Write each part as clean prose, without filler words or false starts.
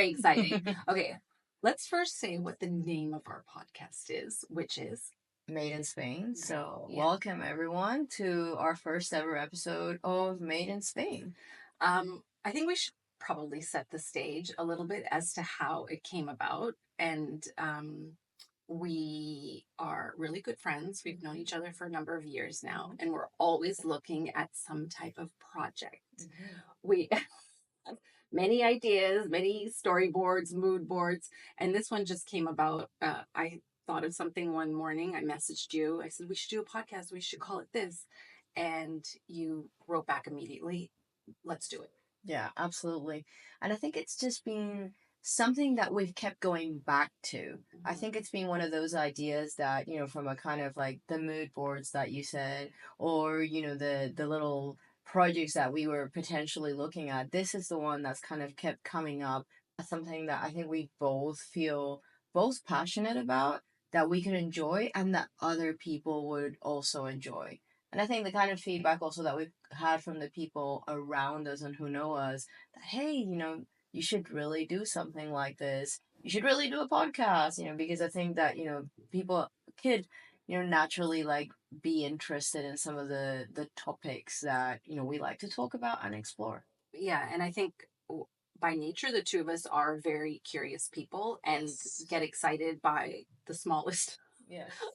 very exciting. Okay, let's first say what the name of our podcast is, which is Made in Spain. So, welcome everyone to our first ever episode of Made in Spain. I think we should probably set the stage a little bit as to how it came about. And we are really good friends. We've known each other for a number of years now, and we're always looking at some type of project. We have many ideas, many storyboards, mood boards, and this one just came about. I thought of something one morning. I messaged you. I said, we should do a podcast. We should call it this. And you wrote back immediately, let's do it. Yeah, absolutely. And I think it's just been something that we've kept going back to. I think it's been one of those ideas that, from a kind of like the mood boards that you said, or, the little projects that we were potentially looking at. This is the one that's kind of kept coming up. Something that I think we both feel both passionate about, that we could enjoy, and that other people would also enjoy. And I think the kind of feedback also that we've had from the people around us and who know us, that, hey, you should really do something like this. You should really do a podcast, because I think that, people could, naturally like be interested in some of the topics that, we like to talk about and explore. Yeah. And I think by nature, the two of us are very curious people and get excited by the smallest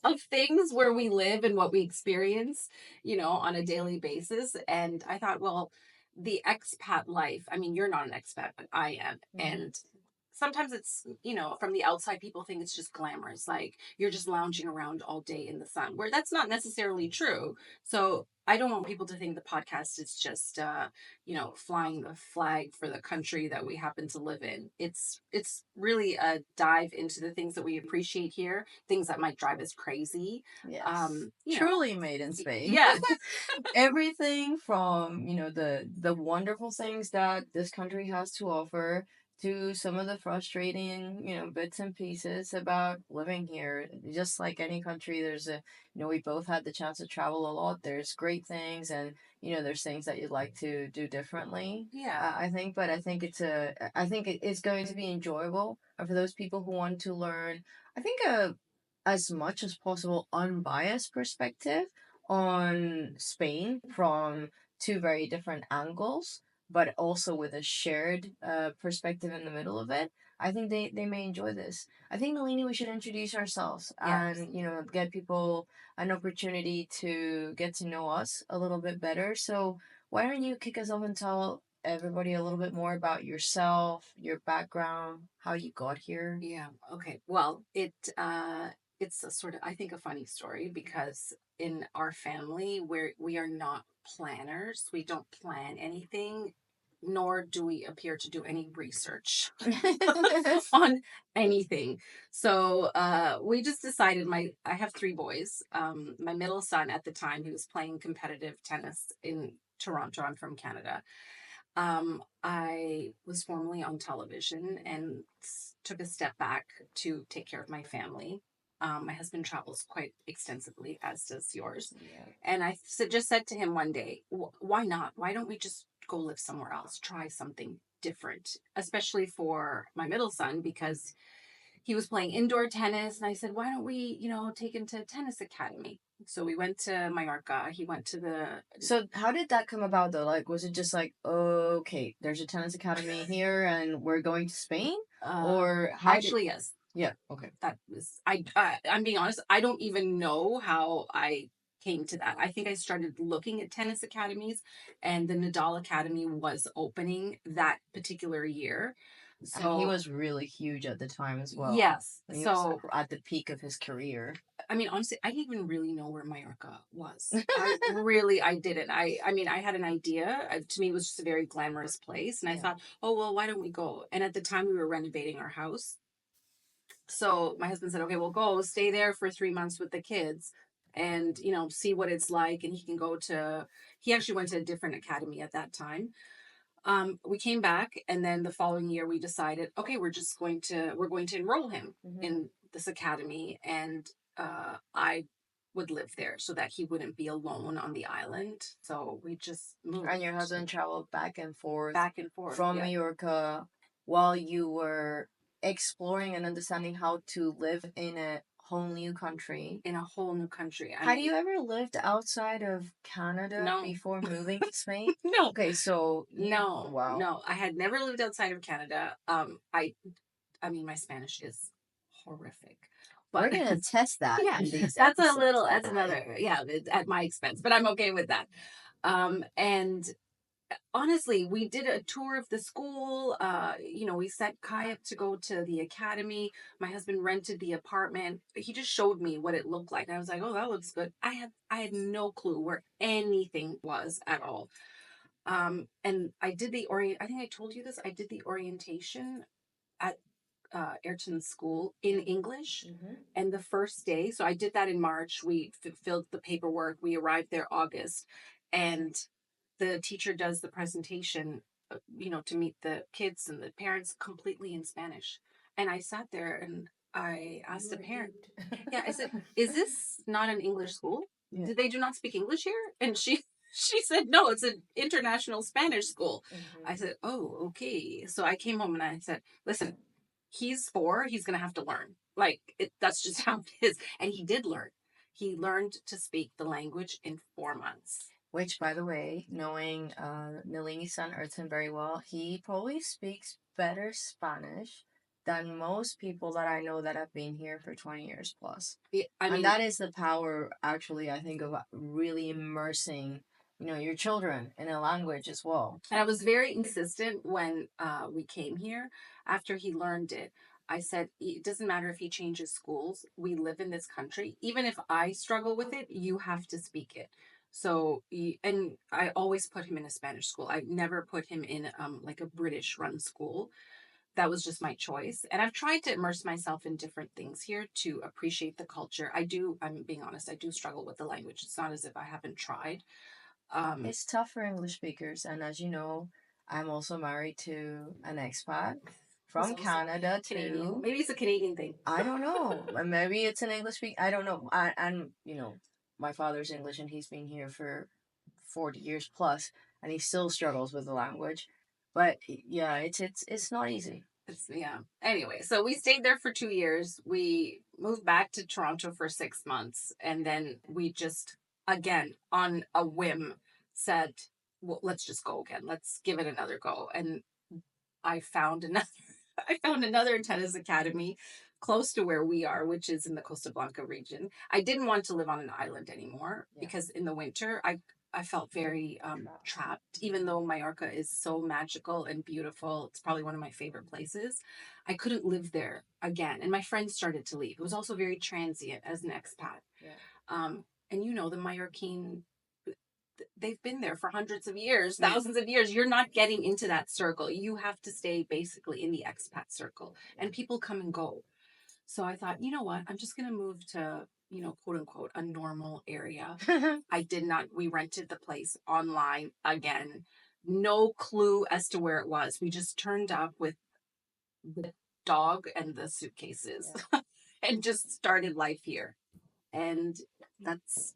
of things where we live and what we experience, on a daily basis. And I thought, well, the expat life, I mean, you're not an expat, but I am. And sometimes it's, from the outside, people think it's just glamorous. Like you're just lounging around all day in the sun, where that's not necessarily true. So I don't want people to think the podcast is just, flying the flag for the country that we happen to live in. It's really a dive into the things that we appreciate here, things that might drive us crazy. Yes. Truly made in Spain. Yeah. Everything from, the wonderful things that this country has to offer, to some of the frustrating, bits and pieces about living here. Just like any country, we both had the chance to travel a lot. There's great things, and, there's things that you'd like to do differently. Yeah. I think it's going to be enjoyable for those people who want to learn, I think, as much as possible unbiased perspective on Spain from two very different angles, but also with a shared perspective in the middle of it. I think they may enjoy this. I think, Nalini, we should introduce ourselves and, get people an opportunity to get to know us a little bit better. So why don't you kick us off and tell everybody a little bit more about yourself, your background, how you got here? Yeah. Okay. Well, it's a sort of, I think, a funny story because in our family where we are not planners, we don't plan anything, nor do we appear to do any research on anything. So we just decided, I have three boys. My middle son at the time, he was playing competitive tennis in Toronto. I'm from Canada. I was formerly on television and took a step back to take care of my family. My husband travels quite extensively, as does yours. Yeah. And I just said to him one day, why not? Why don't we just go live somewhere else, try something different, especially for my middle son, because he was playing indoor tennis. And I said, why don't we, take him to a tennis academy? So we went to Mallorca. He went to the. So how did that come about though? Like, was it just like, okay, there's a tennis academy here, and we're going to Spain, or how actually, yes. Yeah. Okay. That was I'm being honest. I don't even know how I came to that. I think I started looking at tennis academies, and the Nadal Academy was opening that particular year. So, and he was really huge at the time as well. Yes. He so was at the peak of his career. I mean, honestly, I didn't even really know where Mallorca was. I didn't. I mean, I had an idea. To me, it was just a very glamorous place. And I thought, oh, well, why don't we go? And at the time, we were renovating our house. So my husband said, okay, we'll go stay there for 3 months with the kids and, see what it's like. And he actually went to a different academy at that time. We came back, and then the following year we decided, okay, we're going to enroll him in this academy. And I would live there so that he wouldn't be alone on the island. So we just moved. And your husband traveled back and forth From Mallorca while you were exploring and understanding how to live in a whole new country. In a whole new country. Had you ever lived outside of Canada No. before moving to Spain? No. Okay, so no, wow. no, I had never lived outside of Canada. I mean, my Spanish is horrific. But we're gonna test that. Yeah, in these that's episodes. that's another, yeah, at my expense, but I'm okay with that. And honestly, we did a tour of the school. We set Kai up to go to the academy. My husband rented the apartment. He just showed me what it looked like. I was like, oh, that looks good. I had no clue where anything was at all. And I did I think I told you this. I did the orientation at Ayrton School in English. Mm-hmm. And the first day, so I did that in March. We filled the paperwork. We arrived there August, and the teacher does the presentation, to meet the kids and the parents completely in Spanish. And I sat there and I asked the parent, yeah, I said, is this not an English school? Yeah. Did they do not speak English here? And she said, no, it's an international Spanish school. Mm-hmm. I said, oh, okay. So I came home and I said, listen, he's 4, he's going to have to learn. That's just how it is. And he did learn. He learned to speak the language in 4 months. Which, by the way, knowing Nalini's son Ertan very well, he probably speaks better Spanish than most people that I know that have been here for 20 years plus. Yeah, and that is the power, actually, I think, of really immersing, your children in a language as well. And I was very insistent when we came here. After he learned it, I said, it doesn't matter if he changes schools. We live in this country. Even if I struggle with it, you have to speak it. So, and I always put him in a Spanish school. I never put him in like a British run school. That was just my choice. And I've tried to immerse myself in different things here to appreciate the culture. I'm being honest, I do struggle with the language. It's not as if I haven't tried. It's tough for English speakers. And as you know, I'm also married to an expat from Canada too. Maybe it's a Canadian thing. I don't know. Maybe it's an English speak. I don't know. And my father's English, and he's been here for 40 years plus, and he still struggles with the language. But yeah, it's not easy. Yeah. Anyway, so we stayed there for 2 years. We moved back to Toronto for 6 months, and then we just, again, on a whim, said, well, let's just go again. Let's give it another go. And I found another tennis academy close to where we are, which is in the Costa Blanca region. I didn't want to live on an island anymore because in the winter I felt very trapped. Even though Mallorca is so magical and beautiful, it's probably one of my favorite places. I couldn't live there again, and my friends started to leave. It was also very transient as an expat. Yeah. And the Mallorquin, they've been there for hundreds of years, thousands of years. You're not getting into that circle. You have to stay basically in the expat circle, and people come and go. So I thought, you know what? I'm just going to move to, quote unquote, a normal area. We rented the place online again. No clue as to where it was. We just turned up with the dog and the suitcases and just started life here. And that's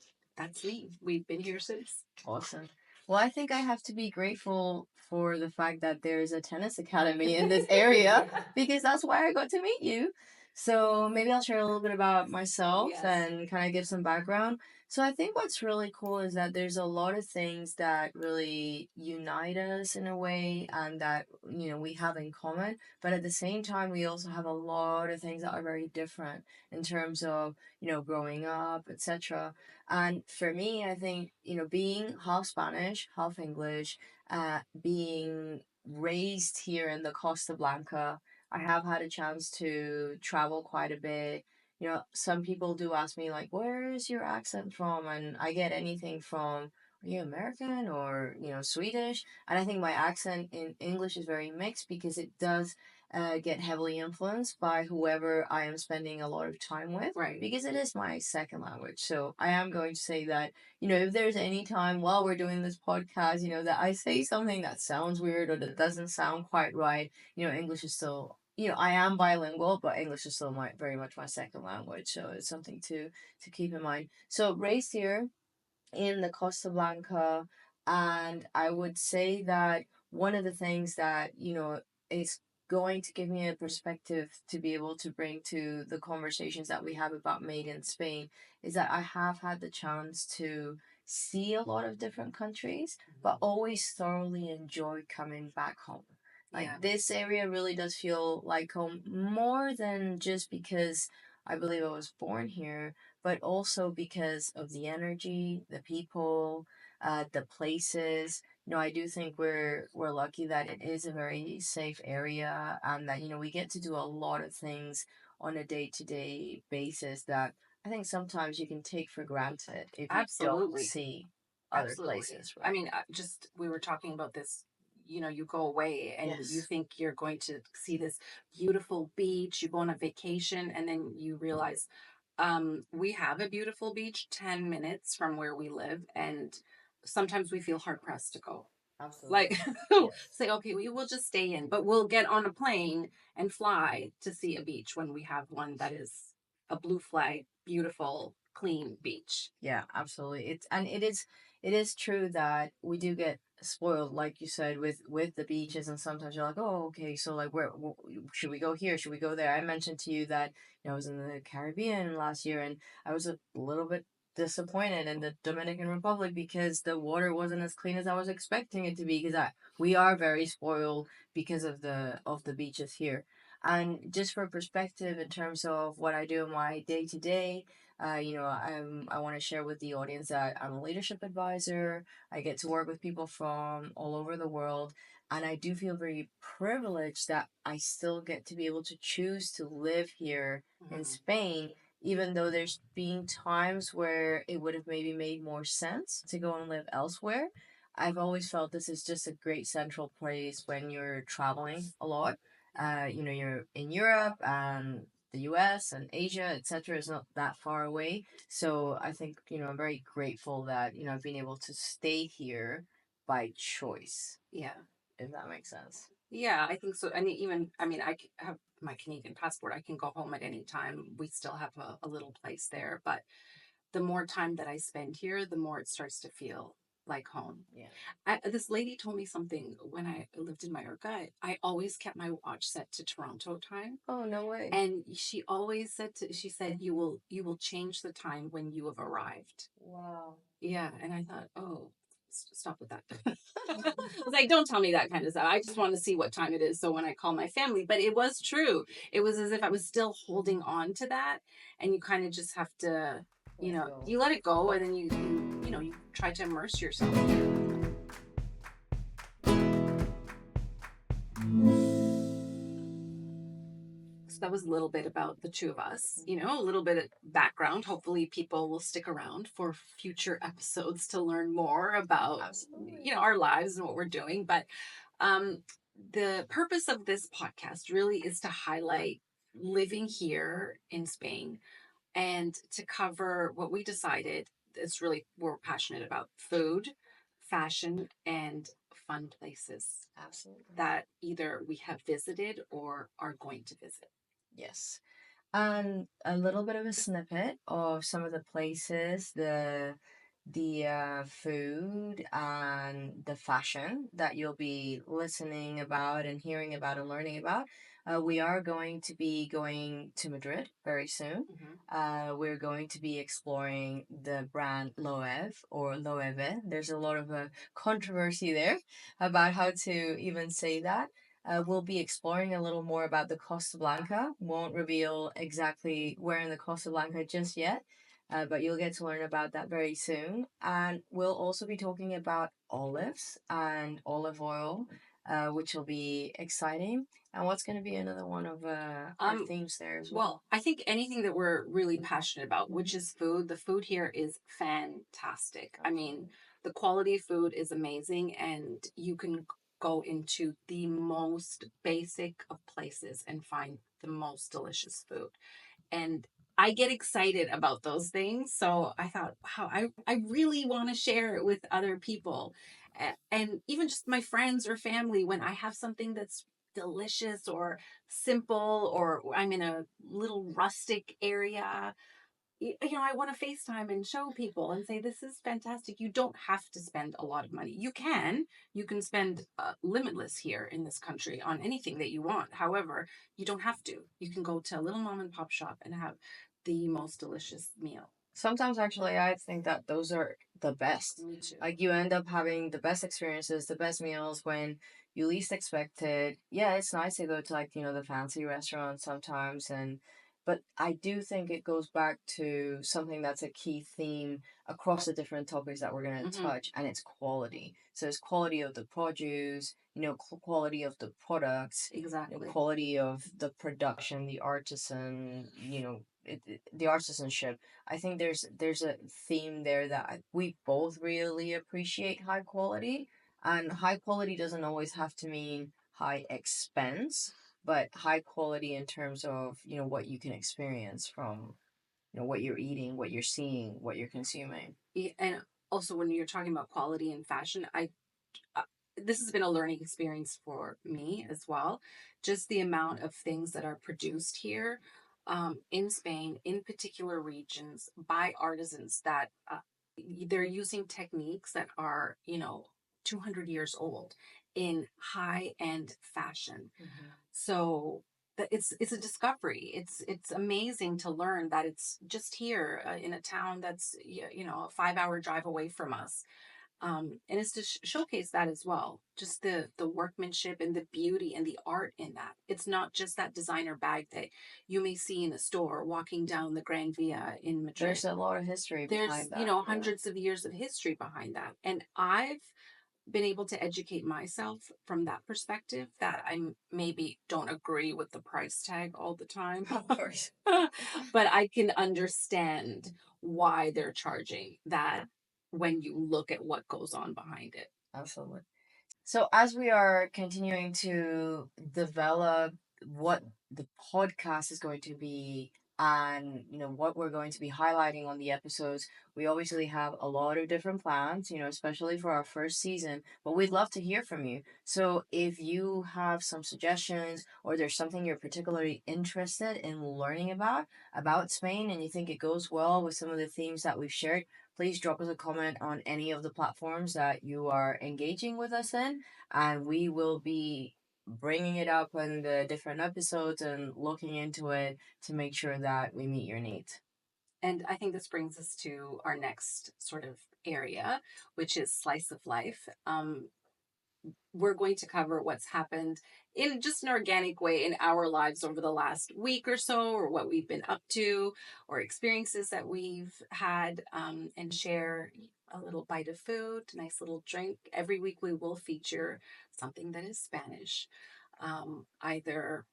me. We've been here since. Awesome. Well, I think I have to be grateful for the fact that there's a tennis academy in this area because that's why I got to meet you. So maybe I'll share a little bit about myself and kind of give some background. So I think what's really cool is that there's a lot of things that really unite us in a way and that, we have in common. But at the same time, we also have a lot of things that are very different in terms of, growing up, etc. And for me, I think, being half Spanish, half English, being raised here in the Costa Blanca, I have had a chance to travel quite a bit. Some people do ask me, like, where is your accent from? And I get anything from, are you American or, Swedish? And I think my accent in English is very mixed because it does get heavily influenced by whoever I am spending a lot of time with. Right. Because it is my second language. So I am going to say that, if there's any time while we're doing this podcast, that I say something that sounds weird or that doesn't sound quite right, English is still, I am bilingual, but English is still very much my second language. So it's something to keep in mind. So raised here in the Costa Blanca, and I would say that one of the things that, is going to give me a perspective to be able to bring to the conversations that we have about Made in Spain is that I have had the chance to see a lot of different countries, but always thoroughly enjoy coming back home. Like this area really does feel like home more than just because I believe I was born here, but also because of the energy, the people, the places. I do think we're lucky that it is a very safe area and that we get to do a lot of things on a day-to-day basis that I think sometimes you can take for granted if you don't see other places, right? I mean, just we were talking about this. You go away and you Yes. think you're going to see this beautiful beach. You go on a vacation, and then you realize we have a beautiful beach 10 minutes from where we live, and sometimes we feel hard pressed to go. Absolutely. Like, Yes. say, okay, we will just stay in, but we'll get on a plane and fly to see a beach when we have one that is a blue flag, beautiful, clean beach. Yeah, absolutely. It is true that we do get spoiled, like you said, with the beaches, and sometimes you're like, oh, okay, so like, where should we go here? Should we go there? I mentioned to you that I was in the Caribbean last year, and I was a little bit disappointed in the Dominican Republic because the water wasn't as clean as I was expecting it to be. Because we are very spoiled because of the beaches here. And just for perspective, in terms of what I do in my day to day, I want to share with the audience that I'm a leadership advisor. I get to work with people from all over the world, and I do feel very privileged that I still get to be able to choose to live here in Spain, even though there's been times where it would have maybe made more sense to go and live elsewhere. I've always felt this is just a great central place when you're traveling a lot. You're in Europe and the US and Asia, etc., is not that far away. So I think, I'm very grateful that, I've been able to stay here by choice, Yeah. if that makes sense. Yeah, I think so. And even, I mean, have my Canadian passport. I can go home at any time. We still have a little place there. But the more time that I spend here, the more it starts to feel like home. Yeah. This lady told me something when I lived in Mallorca. I always kept my watch set to Toronto time. Oh, no way. And she always she said, you will change the time when you have arrived. Wow. Yeah. And I thought, oh, stop with that. I was like, don't tell me that kind of stuff. I just want to see what time it is. So when I call my family, but it was true. It was as if I was still holding on to that. And you kind of just have to, you let it go. And then you try to immerse yourself. So that was a little bit about the two of us, a little bit of background. Hopefully people will stick around for future episodes to learn more about, our lives and what we're doing. But um, the purpose of this podcast really is to highlight living here in Spain and to cover what we decided is really we're passionate about: food, fashion, and fun places. Absolutely. That either we have visited or are going to visit. Yes. And a little bit of a snippet of some of the places, the food and the fashion that you'll be listening about and hearing about and learning about. We are going to be going to Madrid very soon. We're going to be exploring the brand Loewe or Loewe. There's a lot of controversy there about how to even say that. We'll be exploring a little more about the Costa Blanca. Won't reveal exactly where in the Costa Blanca just yet, but you'll get to learn about that very soon. And we'll also be talking about olives and olive oil, which will be exciting. And what's going to be another one of our themes there as well? Well, I think anything that we're really passionate about, which is food, the food here is fantastic. I mean, the quality of food is amazing, and you can go into the most basic of places and find the most delicious food. And I get excited about those things. So I thought, wow, I really want to share it with other people. And even just my friends or family, when I have something that's delicious or simple, or I'm in a little rustic area, I want to FaceTime and show people and say, this is fantastic. You don't have to spend a lot of money. You can spend limitless here in this country on anything that you want. However, you don't have to. You can go to a little mom and pop shop and have the most delicious meal. Sometimes, actually, I think that those are the best. Me too. Like, you end up having the best experiences, the best meals when you least expect it. Yeah, it's nice to go to, like, the fancy restaurants sometimes, but I do think it goes back to something that's a key theme across the different topics that we're going to touch, and it's quality. So it's quality of the produce, quality of the products, Exactly. Quality of the production, the artisan, the artisanship. I think there's a theme there that we both really appreciate high quality, and high quality doesn't always have to mean high expense, but high quality in terms of what you can experience from what you're eating, what you're seeing, what you're consuming. Yeah, and also when you're talking about quality and fashion, this has been a learning experience for me as well. Just the amount of things that are produced here in Spain, in particular regions, by artisans that they're using techniques that are, 200 years old in high end fashion. So it's a discovery. It's amazing to learn that it's just here in a town that's a 5 hour drive away from us, and it's to showcase that as well, just the workmanship and the beauty and the art in that. It's not just that designer bag that you may see in a store walking down the Gran Via in Madrid. There's a lot of history behind that. There's hundreds of years of history behind that, and I've been able to educate myself from that perspective, that I maybe don't agree with the price tag all the time. Of course. But I can understand why they're charging that when you look at what goes on behind it. Absolutely. So as we are continuing to develop what the podcast is going to be, and what we're going to be highlighting on the episodes, we obviously have a lot of different plans, especially for our first season, but we'd love to hear from you. So if you have some suggestions, or there's something you're particularly interested in learning about Spain, and you think it goes well with some of the themes that we've shared, please drop us a comment on any of the platforms that you are engaging with us in, and we will be bringing it up in the different episodes and looking into it to make sure that we meet your needs. And I think this brings us to our next sort of area, which is slice of life. We're going to cover what's happened in just an organic way in our lives over the last week or so, or what we've been up to, or experiences that we've had, and share a little bite of food, nice little drink. Every week we will feature something that is Spanish, either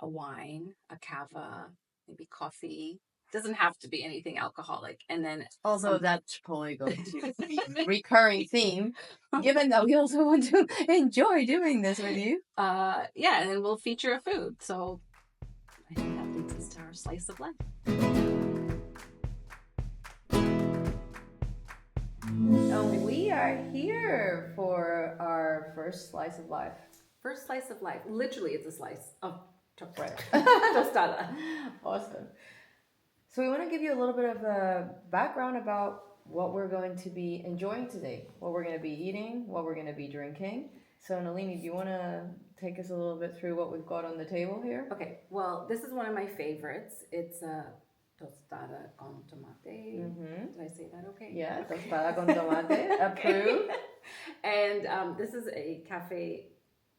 a wine, a cava, maybe coffee. Doesn't have to be anything alcoholic. And then, although that's probably going to be a recurring theme, given that we also want to enjoy doing this with you. Yeah, and then we'll feature a food. So I think that leads us to our slice of life. We are here for our first slice of life. First slice of life. Literally, it's a slice of bread. Tostada. Awesome. So we want to give you a little bit of a background about what we're going to be enjoying today, what we're going to be eating, what we're going to be drinking. So Nalini, do you want to take us a little bit through what we've got on the table here? Okay, well, this is one of my favorites. It's a tostada con tomate. Did I say that okay? Yeah, tostada con tomate, approved. And this is a café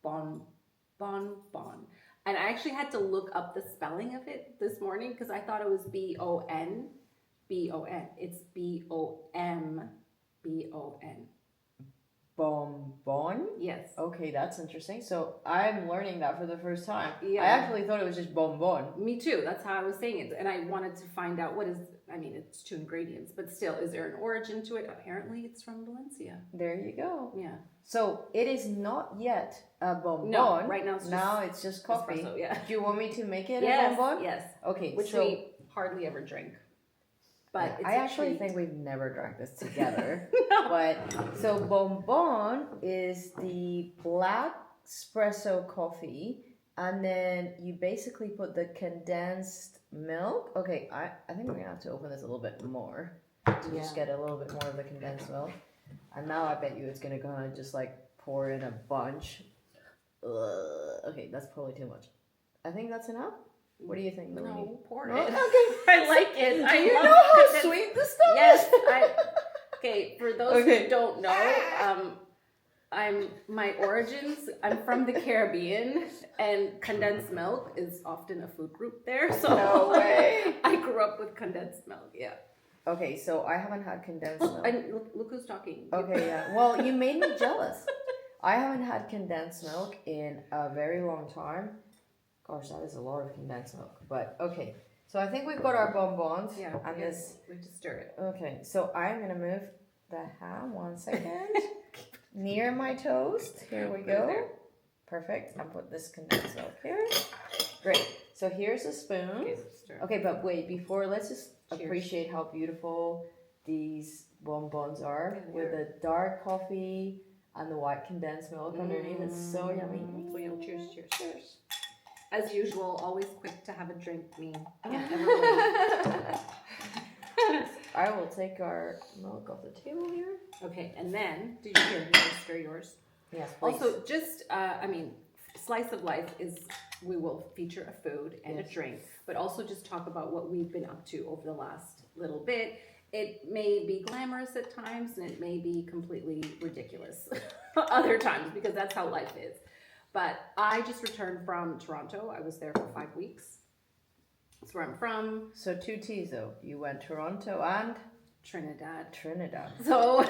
bombón. And I actually had to look up the spelling of it this morning because I thought it was B-O-N. It's B-O-M-B-O-N. Bombón? Yes. Okay, that's interesting. So I'm learning that for the first time. Yeah. I actually thought it was just bombón. Me too. That's how I was saying it. And I wanted to find out it's 2 ingredients, but still, is there an origin to it? Apparently, it's from Valencia. There you go. Yeah. So it is not yet a bombón. No, right now it's just coffee. Espresso, yeah. Do you want me to make it a bombón? Yes. Okay. Which we hardly ever drink. But I actually think we've never drank this together. No. But so bombón is the black espresso coffee And then you basically put the condensed milk. Okay, I think we're going to have to open this a little bit more to just get a little bit more of the condensed milk. And now I bet you it's going to kind of just like pour in a bunch. Okay, that's probably too much. I think that's enough. What do you think, Nalini? No, pour it. Okay. I like it. Do you know how sweet this stuff is? Yes. Okay, for those who don't know, my origins, I'm from the Caribbean, and condensed milk is often a food group there. So no way. I grew up with condensed milk. Yeah. Okay, so I haven't had condensed milk. And look who's talking. Okay, yeah. Well, you made me jealous. I haven't had condensed milk in a very long time. Gosh, that is a lot of condensed milk. But okay, so I think we've got our bonbons. Yeah. And this. We just stir it. Okay, so I'm gonna move the ham 1 second near my toast. Here we go. Perfect. I'll put this condensed milk here. Great. So here's a spoon. Okay, but wait. Before, let's just appreciate how beautiful these bonbons are with the dark coffee and the white condensed milk underneath. It's so yummy. Cheers, cheers, cheers. As usual, always quick to have a drink. I will take our milk off the table here. Okay, and then, did you hear me stir yours? Yes, please. Also, just, slice of life is, we will feature a food and a drink, but also just talk about what we've been up to over the last little bit. It may be glamorous at times, and it may be completely ridiculous other times, because that's how life is. But I just returned from Toronto. I was there for 5 weeks. That's where I'm from. So 2 T's though. You went Toronto and Trinidad. So,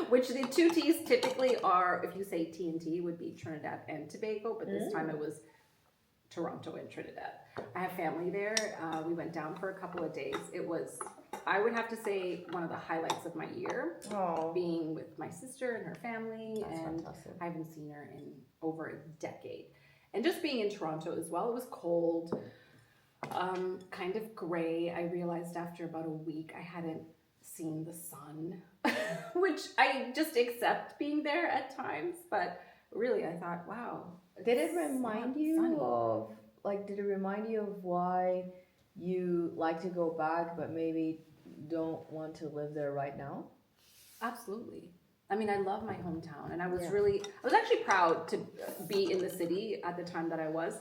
which the 2 T's typically are, if you say T&T, would be Trinidad and Tobago, but this time it was Toronto and Trinidad. I have family there. We went down for a couple of days. It was, I would have to say, one of the highlights of my year. Being with my sister and her family. That's and fantastic. I haven't seen her in over a decade. And just being in Toronto as well, it was cold, kind of gray. I realized after about a week I hadn't seen the sun, which I just accept being there at times. But really, I thought, wow. Did it remind you of why you like to go back but maybe don't want to live there right now? Absolutely. I mean, I love my hometown, and I was actually proud to be in the city at the time that I was.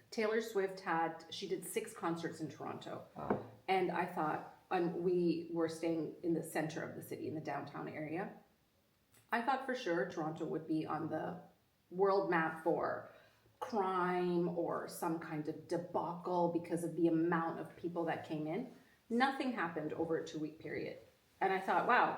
Taylor Swift she did 6 concerts in Toronto. Wow. And I thought, we were staying in the center of the city, in the downtown area. I thought for sure Toronto would be on the world map for crime or some kind of debacle because of the amount of people that came in. Nothing happened over a 2-week period. And I thought, wow,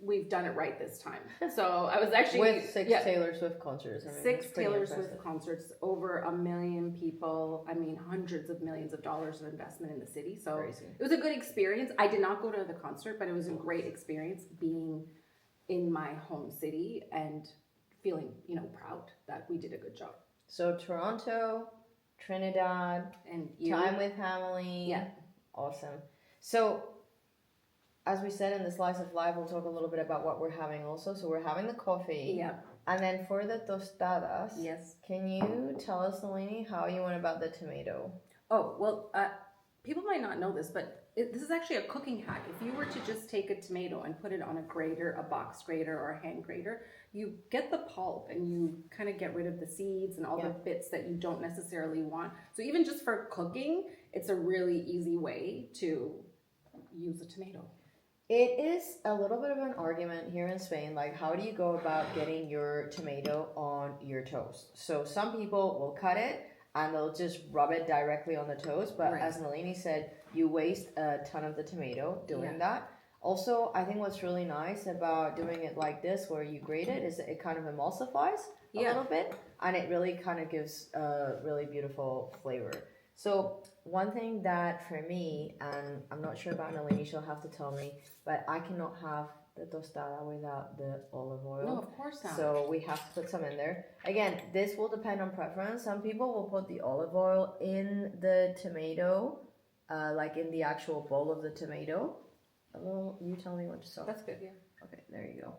we've done it right this time. So I was actually... With 6 Taylor Swift concerts. 6 Taylor Swift concerts, over 1 million people. I mean, hundreds of millions of dollars of investment in the city. So crazy. It was a good experience. I did not go to the concert, but it was a great experience being in my home city and feeling, proud that we did a good job. So Toronto, Trinidad, and time with family. Yeah. Awesome. So, as we said in the Slice of Life, we'll talk a little bit about what we're having also. So we're having the coffee. Yeah. And then for the tostadas, yes. Can you tell us, Nalini, how you went about the tomato? Oh, well, people might not know this, but this is actually a cooking hack. If you were to just take a tomato and put it on a grater, a box grater or a hand grater, you get the pulp and you kind of get rid of the seeds and all the bits that you don't necessarily want. So even just for cooking, it's a really easy way to use a tomato. It is a little bit of an argument here in Spain, like how do you go about getting your tomato on your toast? So some people will cut it and they'll just rub it directly on the toast, but as Nalini said, you waste a ton of the tomato doing that. Also, I think what's really nice about doing it like this, where you grate it, is that it kind of emulsifies a little bit, and it really kind of gives a really beautiful flavor. So one thing that for me, and I'm not sure about Nalini, she'll have to tell me, but I cannot have the tostada without the olive oil. No, of course not. So we have to put some in there. Again, this will depend on preference. Some people will put the olive oil in the tomato, like in the actual bowl of the tomato. You tell me what to sauce. That's good, yeah. Okay, there you go.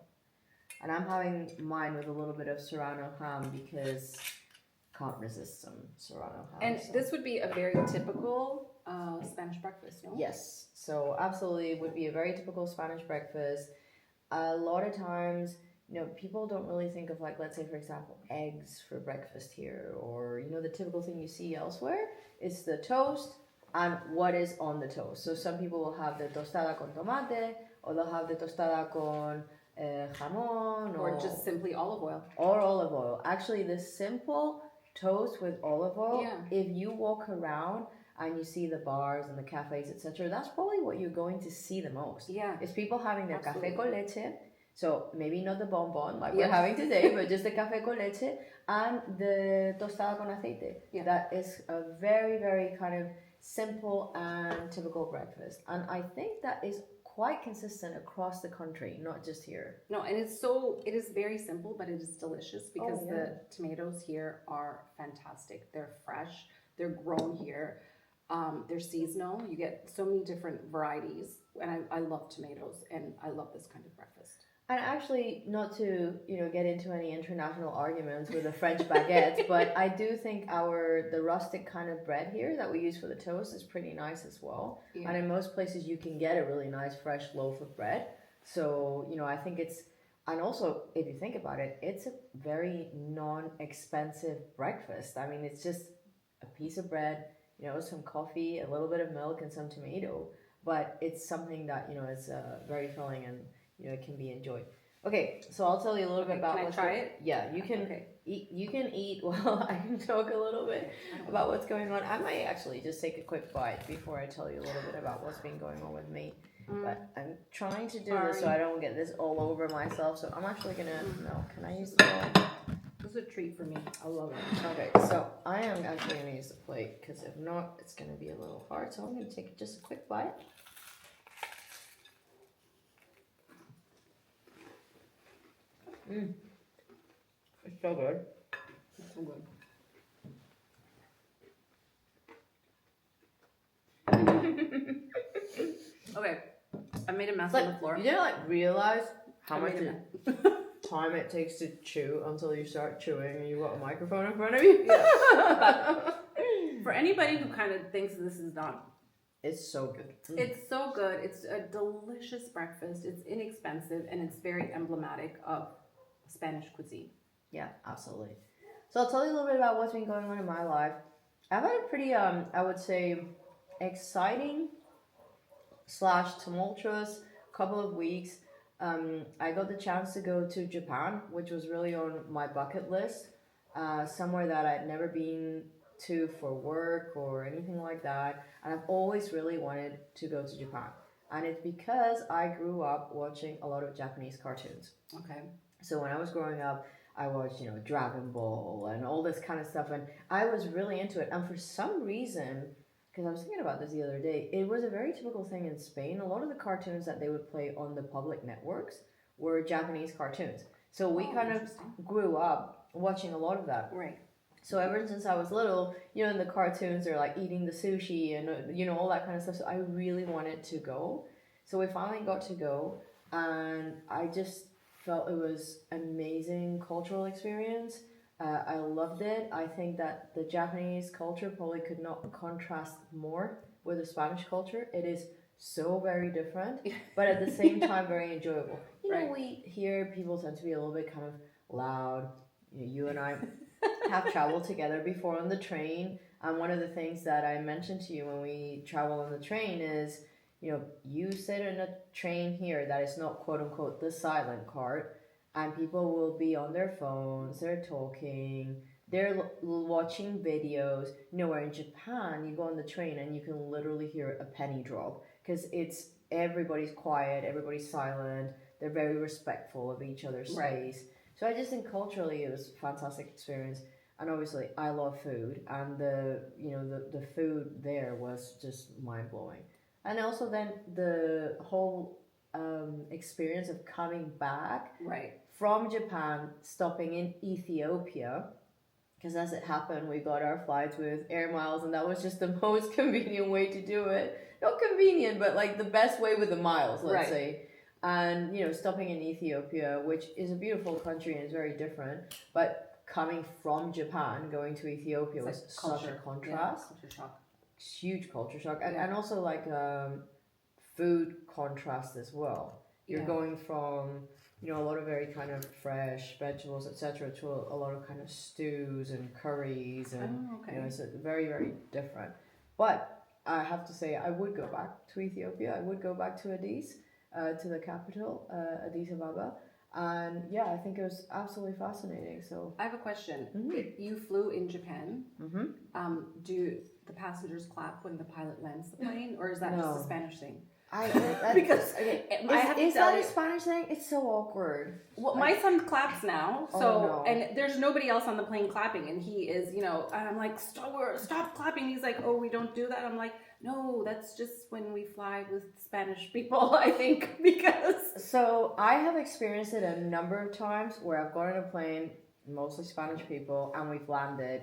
And I'm having mine with a little bit of Serrano ham because can't resist some Serrano ham. And this would be a very typical Spanish breakfast, no? Yes, so absolutely would be a very typical Spanish breakfast. A lot of times, people don't really think of, like, let's say, for example, eggs for breakfast here, or, the typical thing you see elsewhere is the toast and what is on the toast. So some people will have the tostada con tomate, or they'll have the tostada con jamón, or just simply olive oil. Or olive oil. Actually, the simple toast with olive oil, if you walk around and you see the bars and the cafes, etc., that's probably what you're going to see the most. Yeah. It's people having their café con leche. So maybe not the bombón like we're having today, but just the café con leche and the tostada con aceite. Yeah. That is a very, very kind of simple and typical breakfast. And I think that is quite consistent across the country, not just here. No, and it is very simple, but it is delicious because the tomatoes here are fantastic. They're fresh, they're grown here, they're seasonal. You get so many different varieties, and I love tomatoes, and I love this kind of breakfast. And actually, not to get into any international arguments with the French baguettes, but I do think the rustic kind of bread here that we use for the toast is pretty nice as well. Yeah. And in most places, you can get a really nice fresh loaf of bread. So I think and also if you think about it, it's a very non-expensive breakfast. I mean, it's just a piece of bread, some coffee, a little bit of milk, and some tomato. But it's something that is very filling and it can be enjoyed. Okay, so I'll tell you a little bit about. Can I try it? Yeah, you can eat. You can eat while I can talk a little bit about what's going on. I might actually just take a quick bite before I tell you a little bit about what's been going on with me. But I'm trying to do this so I don't get this all over myself. So I'm actually gonna. No, can I use the plate? This is a treat for me. I love it. Okay, so I am actually gonna use the plate because if not, it's gonna be a little hard. So I'm gonna take just a quick bite. It's so good. It's so good. Okay, I made a mess on the floor. You didn't realize how much time it takes to chew until you start chewing and you've got a microphone in front of you. Yeah. For anybody who kind of thinks this is not, it's so good. It's so good. It's a delicious breakfast. It's inexpensive and it's very emblematic of Spanish cuisine. Yeah, absolutely. So I'll tell you a little bit about what's been going on in my life. I've had a pretty, I would say, exciting / tumultuous couple of weeks. I got the chance to go to Japan, which was really on my bucket list. Somewhere that I'd never been to for work or anything like that. And I've always really wanted to go to Japan. And it's because I grew up watching a lot of Japanese cartoons. Okay. So when I was growing up, I watched, Dragon Ball and all this kind of stuff. And I was really into it. And for some reason, because I was thinking about this the other day, it was a very typical thing in Spain. A lot of the cartoons that they would play on the public networks were Japanese cartoons. So we kind of grew up watching a lot of that. Right. So ever since I was little, in the cartoons, they're like eating the sushi and, all that kind of stuff. So I really wanted to go. So we finally got to go. And I just felt it was an amazing cultural experience. I loved it. I think that the Japanese culture probably could not contrast more with the Spanish culture. It is so very different, but at the same time very enjoyable. We hear people tend to be a little bit kind of loud. You and I have traveled together before on the train, and one of the things that I mentioned to you when we travel on the train is, you sit in a train here that is not quote unquote the silent cart, and people will be on their phones, they're talking, they're watching videos. Where in Japan, you go on the train and you can literally hear a penny drop because everybody's quiet, everybody's silent, they're very respectful of each other's space. So I just think culturally it was a fantastic experience. And obviously I love food, and the food there was just mind-blowing. And also then the whole experience of coming back from Japan, stopping in Ethiopia, because as it happened, we got our flights with air miles, and that was just the most convenient way to do it. Not convenient, but like the best way with the miles, let's say. And, stopping in Ethiopia, which is a beautiful country and is very different, but coming from Japan, going to Ethiopia was such a contrast. Culture shock. Huge culture shock. And also like food contrast as well. You're going from, a lot of very kind of fresh vegetables, etc., to a lot of kind of stews and curries, and it's very, very different. But I have to say, I would go back to Ethiopia. I would go back to Addis, to the capital, Addis Ababa. And yeah, I think it was absolutely fascinating. So I have a question. Mm-hmm. You flew in Japan. Mm-hmm. Do the passengers clap when the pilot lands the plane, or is that just a Spanish thing? Because is that a Spanish thing? It's so awkward. Well, my son claps now, so and there's nobody else on the plane clapping, and he is, and I'm like, stop clapping. He's like, oh, we don't do that. I'm like, no, that's just when we fly with Spanish people, I think, because. So I have experienced it a number of times where I've gone on a plane, mostly Spanish people, and we've landed.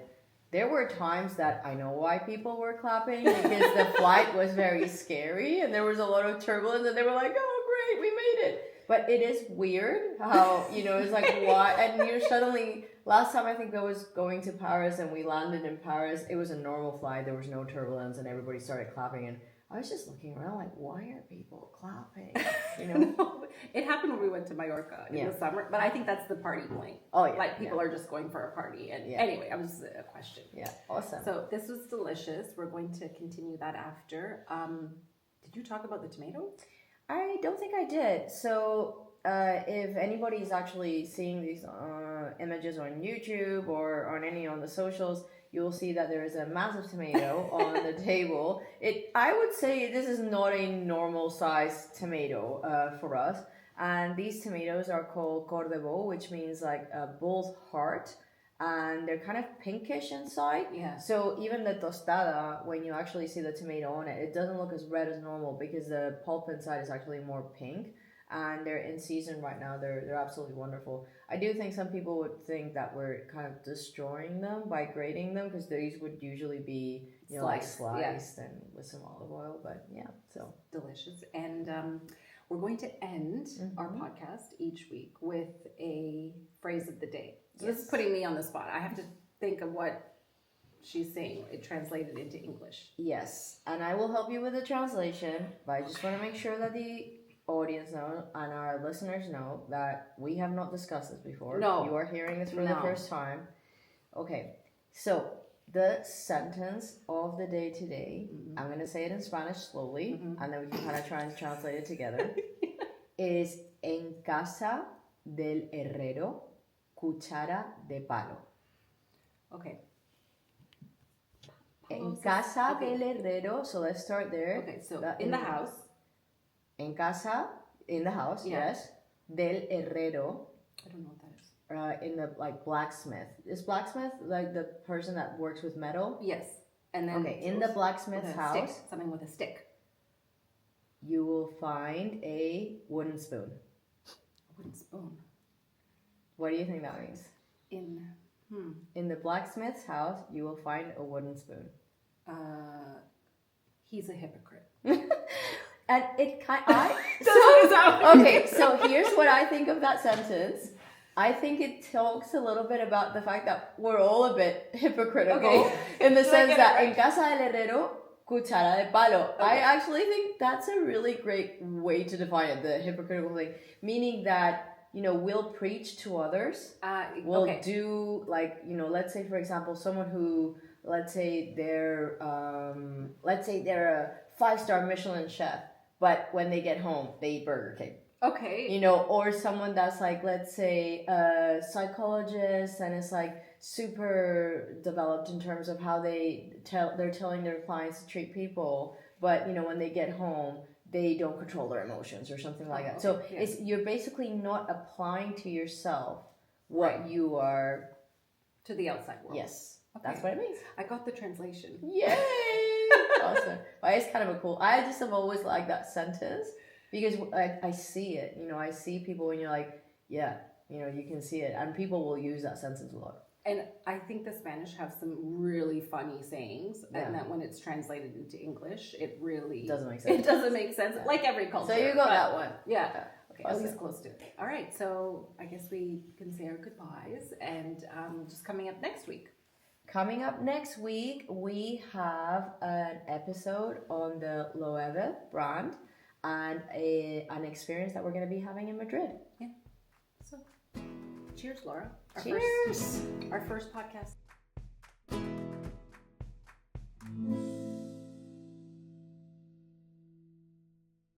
There were times that I know why people were clapping, because the flight was very scary and there was a lot of turbulence, and they were like, oh great, we made it. But it is weird how, it's like, why? And suddenly, last time I think I was going to Paris and we landed in Paris, it was a normal flight, there was no turbulence, and everybody started clapping, and I was just looking around like, why are people clapping? No, it happened when we went to Mallorca in the summer, but I think that's the party point. Oh yeah. Like people are just going for a party. And anyway, I was a question. Yeah, awesome. So this was delicious. We're going to continue that after. Did you talk about the tomato? I don't think I did. So if anybody's actually seeing these images on YouTube or on the socials, you'll see that there is a massive tomato on the table. I would say this is not a normal size tomato for us. And these tomatoes are called cor de veau, which means like a bull's heart. And they're kind of pinkish inside. Yeah. So even the tostada, when you actually see the tomato on it, it doesn't look as red as normal because the pulp inside is actually more pink. And they're in season right now. They're absolutely wonderful. I do think some people would think that we're kind of destroying them by grating them, because these would usually be sliced and with some olive oil. But yeah, so delicious. And we're going to end our podcast each week with a phrase of the day. So this is putting me on the spot. I have to think of what she's saying. It translated into English. Yes, and I will help you with the translation. But I just want to make sure that the audience know and our listeners know that we have not discussed this before. No. You are hearing this for the first time. Okay, so the sentence of the day today, I'm going to say it in Spanish slowly, and then we can kind of try and translate it together, is en casa del herrero, cuchara de palo. Okay. En casa del herrero, so let's start there. Okay, so in the house. En casa, in the house, yes. Del herrero. I don't know what that is. In the blacksmith. Is blacksmith like the person that works with metal? Yes. And then in the blacksmith's house, stick, something with a stick. You will find a wooden spoon. A wooden spoon. What do you think that means? In the blacksmith's house, you will find a wooden spoon. He's a hypocrite. And it so here's what I think of that sentence. I think it talks a little bit about the fact that we're all a bit hypocritical in the sense that en casa del herrero, cuchara de palo. I actually think that's a really great way to define it, the hypocritical thing, meaning that we'll preach to others. We'll do let's say for example, someone who let's say they're a 5-star Michelin chef. But when they get home, they eat Burger King. Okay. Or someone that's let's say a psychologist and is super developed in terms of how they're telling their clients to treat people. But, when they get home, they don't control their emotions or something like that. So you're basically not applying to yourself what you are. To the outside world. Yes. Okay. That's what it means. I got the translation. Yay! Awesome. But it's kind of a cool. I just have always liked that sentence because I see it. I see people when you're like, yeah, you can see it, and people will use that sentence a lot. And I think the Spanish have some really funny sayings, and that when it's translated into English, it really doesn't make sense. It doesn't make sense, like every culture. So you got that one. Yeah. At least close to it. All right, so I guess we can say our goodbyes, and just coming up next week. Coming up next week, we have an episode on the Loewe brand and an experience that we're going to be having in Madrid. Yeah. So, cheers, Laura. Cheers. Our first podcast.